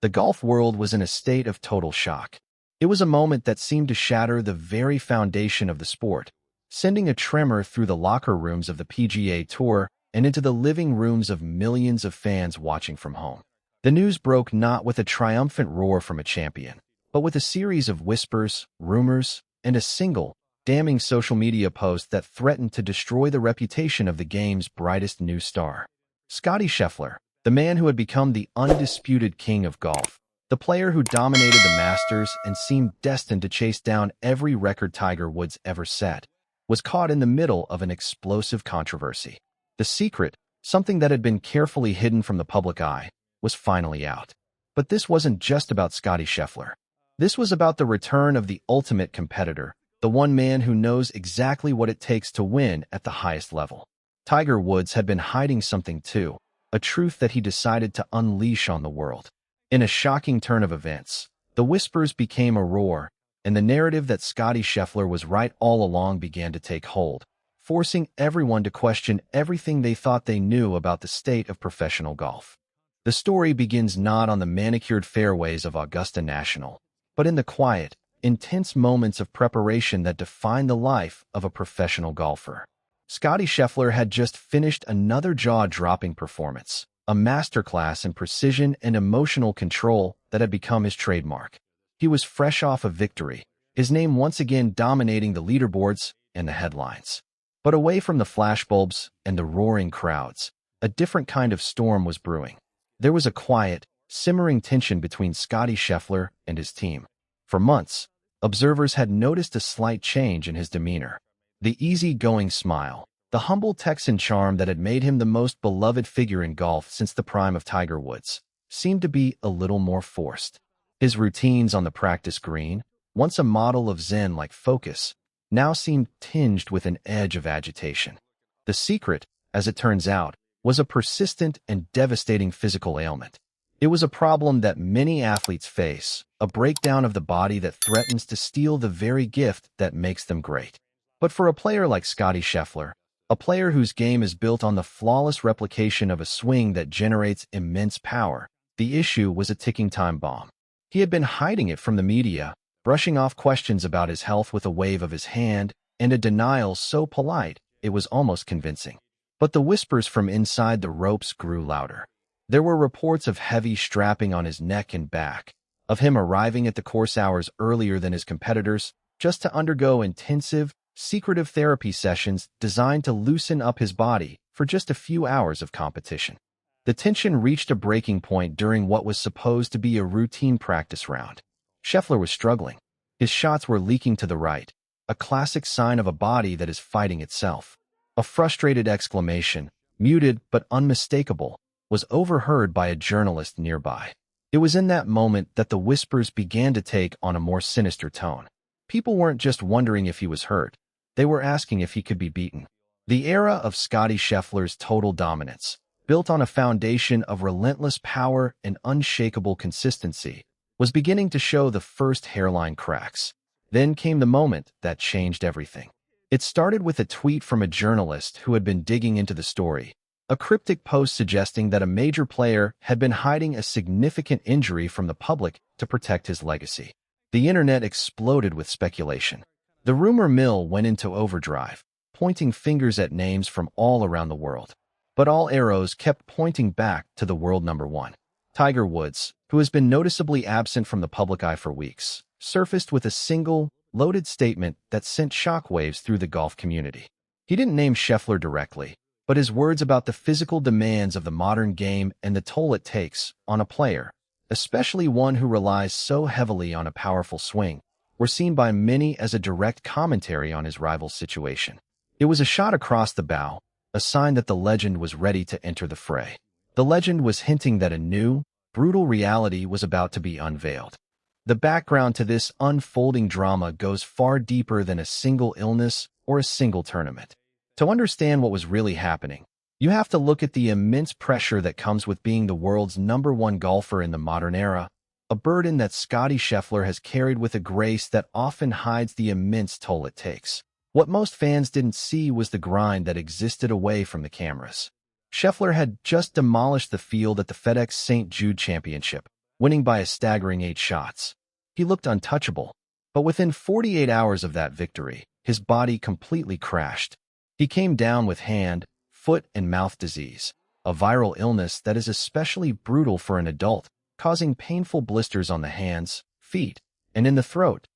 The golf world was in a state of total shock. It was a moment that seemed to shatter the very foundation of the sport, sending a tremor through the locker rooms of the PGA Tour and into the living rooms of millions of fans watching from home. The news broke not with a triumphant roar from a champion, but with a series of whispers, rumors, and a single, damning social media post that threatened to destroy the reputation of the game's brightest new star. Scottie Scheffler, the man who had become the undisputed king of golf, the player who dominated the Masters and seemed destined to chase down every record Tiger Woods ever set, was caught in the middle of an explosive controversy. The secret, something that had been carefully hidden from the public eye, was finally out. But this wasn't just about Scottie Scheffler. This was about the return of the ultimate competitor, the one man who knows exactly what it takes to win at the highest level. Tiger Woods had been hiding something too, a truth that he decided to unleash on the world. In a shocking turn of events, the whispers became a roar, and the narrative that Scottie Scheffler was right all along began to take hold, forcing everyone to question everything they thought they knew about the state of professional golf. The story begins not on the manicured fairways of Augusta National, but in the quiet, intense moments of preparation that define the life of a professional golfer. Scottie Scheffler had just finished another jaw-dropping performance, a masterclass in precision and emotional control that had become his trademark. He was fresh off a victory, his name once again dominating the leaderboards and the headlines. But away from the flashbulbs and the roaring crowds, a different kind of storm was brewing. There was a quiet, simmering tension between Scottie Scheffler and his team. For months, observers had noticed a slight change in his demeanor. The easy-going smile, the humble Texan charm that had made him the most beloved figure in golf since the prime of Tiger Woods, seemed to be a little more forced. His routines on the practice green, once a model of zen-like focus, now seemed tinged with an edge of agitation. The secret, as it turns out, was a persistent and devastating physical ailment. It was a problem that many athletes face, a breakdown of the body that threatens to steal the very gift that makes them great. But for a player like Scottie Scheffler, a player whose game is built on the flawless replication of a swing that generates immense power, the issue was a ticking time bomb. He had been hiding it from the media, brushing off questions about his health with a wave of his hand and a denial so polite it was almost convincing. But the whispers from inside the ropes grew louder. There were reports of heavy strapping on his neck and back, of him arriving at the course hours earlier than his competitors just to undergo intensive, secretive therapy sessions designed to loosen up his body for just a few hours of competition. The tension reached a breaking point during what was supposed to be a routine practice round. Scheffler was struggling. His shots were leaking to the right, a classic sign of a body that is fighting itself. A frustrated exclamation, muted but unmistakable, was overheard by a journalist nearby. It was in that moment that the whispers began to take on a more sinister tone. People weren't just wondering if he was hurt. They were asking if he could be beaten. The era of Scottie Scheffler's total dominance, built on a foundation of relentless power and unshakable consistency, was beginning to show the first hairline cracks. Then came the moment that changed everything. It started with a tweet from a journalist who had been digging into the story, a cryptic post suggesting that a major player had been hiding a significant injury from the public to protect his legacy. The internet exploded with speculation. The rumor mill went into overdrive, pointing fingers at names from all around the world. But all arrows kept pointing back to the world number one. Tiger Woods, who has been noticeably absent from the public eye for weeks, surfaced with a single, loaded statement that sent shockwaves through the golf community. He didn't name Scheffler directly, but his words about the physical demands of the modern game and the toll it takes on a player, especially one who relies so heavily on a powerful swing, were seen by many as a direct commentary on his rival's situation. It was a shot across the bow, a sign that the legend was ready to enter the fray. The legend was hinting that a new, brutal reality was about to be unveiled. The background to this unfolding drama goes far deeper than a single illness or a single tournament. To understand what was really happening, you have to look at the immense pressure that comes with being the world's number one golfer in the modern era, a burden that Scottie Scheffler has carried with a grace that often hides the immense toll it takes. What most fans didn't see was the grind that existed away from the cameras. Scheffler had just demolished the field at the FedEx St. Jude Championship, winning by a staggering 8 shots. He looked untouchable, but within 48 hours of that victory, his body completely crashed. He came down with hand, foot, and mouth disease, a viral illness that is especially brutal for an adult, causing painful blisters on the hands, feet, and in the throat.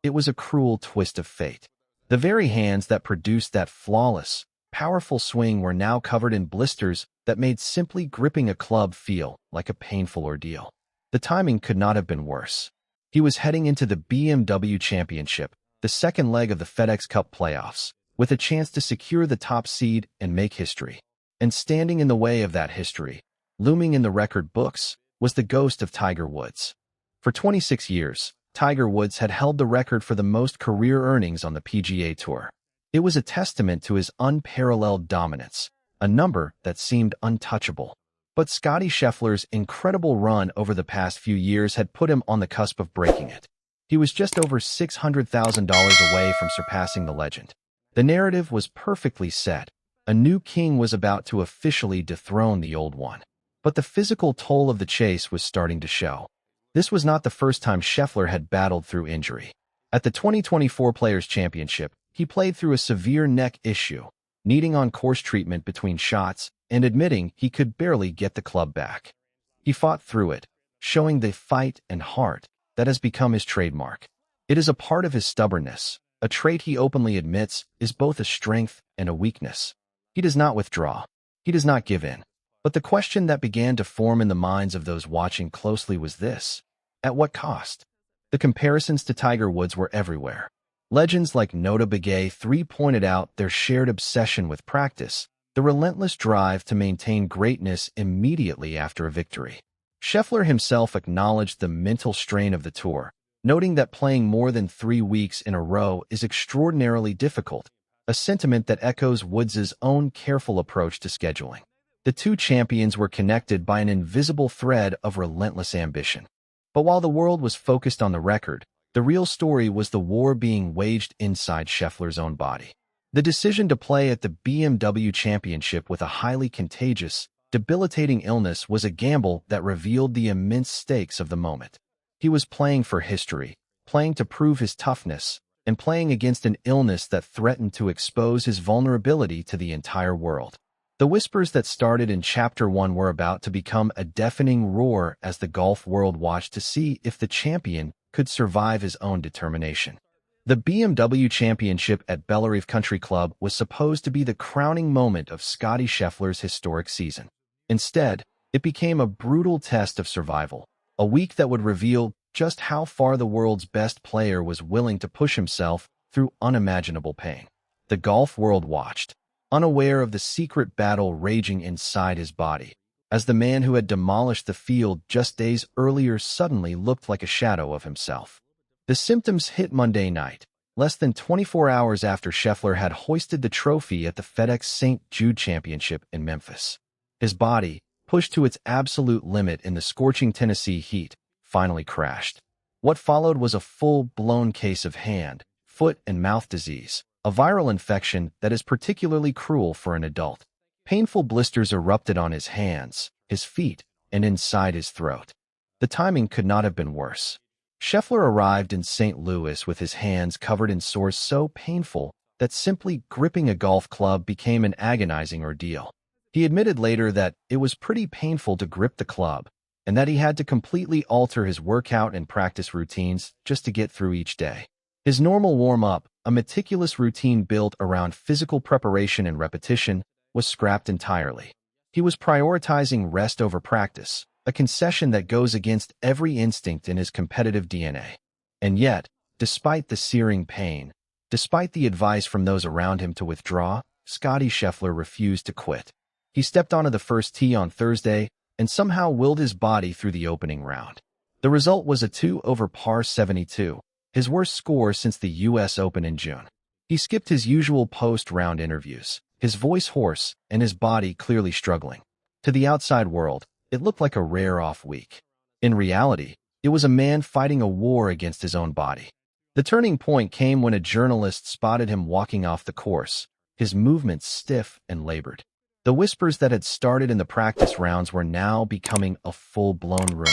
It was a cruel twist of fate. The very hands that produced that flawless, powerful swing were now covered in blisters that made simply gripping a club feel like a painful ordeal. The timing could not have been worse. He was heading into the BMW Championship, the second leg of the FedEx Cup playoffs, with a chance to secure the top seed and make history. And standing in the way of that history, looming in the record books, was the ghost of Tiger Woods. For 26 years, Tiger Woods had held the record for the most career earnings on the PGA Tour. It was a testament to his unparalleled dominance, a number that seemed untouchable. But Scottie Scheffler's incredible run over the past few years had put him on the cusp of breaking it. He was just over $600,000 away from surpassing the legend. The narrative was perfectly set. A new king was about to officially dethrone the old one. But the physical toll of the chase was starting to show. This was not the first time Scheffler had battled through injury. At the 2024 Players' Championship, he played through a severe neck issue, needing on-course treatment between shots and admitting he could barely get the club back. He fought through it, showing the fight and heart that has become his trademark. It is a part of his stubbornness, a trait he openly admits is both a strength and a weakness. He does not withdraw. He does not give in. But the question that began to form in the minds of those watching closely was this: at what cost? The comparisons to Tiger Woods were everywhere. Legends like Nota Begay 3 pointed out their shared obsession with practice, the relentless drive to maintain greatness immediately after a victory. Scheffler himself acknowledged the mental strain of the tour, noting that playing more than 3 weeks in a row is extraordinarily difficult, a sentiment that echoes Woods' own careful approach to scheduling. The two champions were connected by an invisible thread of relentless ambition. But while the world was focused on the record, the real story was the war being waged inside Scheffler's own body. The decision to play at the BMW Championship with a highly contagious, debilitating illness was a gamble that revealed the immense stakes of the moment. He was playing for history, playing to prove his toughness, and playing against an illness that threatened to expose his vulnerability to the entire world. The whispers that started in Chapter 1 were about to become a deafening roar as the golf world watched to see if the champion could survive his own determination. The BMW Championship at Bellerive Country Club was supposed to be the crowning moment of Scottie Scheffler's historic season. Instead, it became a brutal test of survival, a week that would reveal just how far the world's best player was willing to push himself through unimaginable pain. The golf world watched, unaware of the secret battle raging inside his body, as the man who had demolished the field just days earlier suddenly looked like a shadow of himself. The symptoms hit Monday night, less than 24 hours after Scheffler had hoisted the trophy at the FedEx St. Jude Championship in Memphis. His body, pushed to its absolute limit in the scorching Tennessee heat, finally crashed. What followed was a full-blown case of hand, foot, and mouth disease, a viral infection that is particularly cruel for an adult. Painful blisters erupted on his hands, his feet, and inside his throat. The timing could not have been worse. Scheffler arrived in St. Louis with his hands covered in sores so painful that simply gripping a golf club became an agonizing ordeal. He admitted later that it was pretty painful to grip the club, and that he had to completely alter his workout and practice routines just to get through each day. His normal warm-up, a meticulous routine built around physical preparation and repetition, was scrapped entirely. He was prioritizing rest over practice, a concession that goes against every instinct in his competitive DNA. And yet, despite the searing pain, despite the advice from those around him to withdraw, Scottie Scheffler refused to quit. He stepped onto the first tee on Thursday and somehow willed his body through the opening round. The result was a 2 over par 72, his worst score since the U.S. Open in June. He skipped his usual post-round interviews, his voice hoarse and his body clearly struggling. To the outside world, it looked like a rare off week. In reality, it was a man fighting a war against his own body. The turning point came when a journalist spotted him walking off the course, his movements stiff and labored. The whispers that had started in the practice rounds were now becoming a full-blown rumor.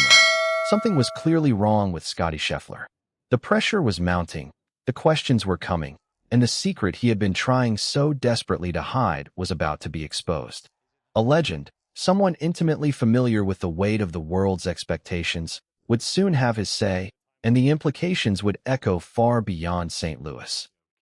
Something was clearly wrong with Scottie Scheffler. The pressure was mounting, the questions were coming, and the secret he had been trying so desperately to hide was about to be exposed. A legend, someone intimately familiar with the weight of the world's expectations, would soon have his say, and the implications would echo far beyond St. Louis.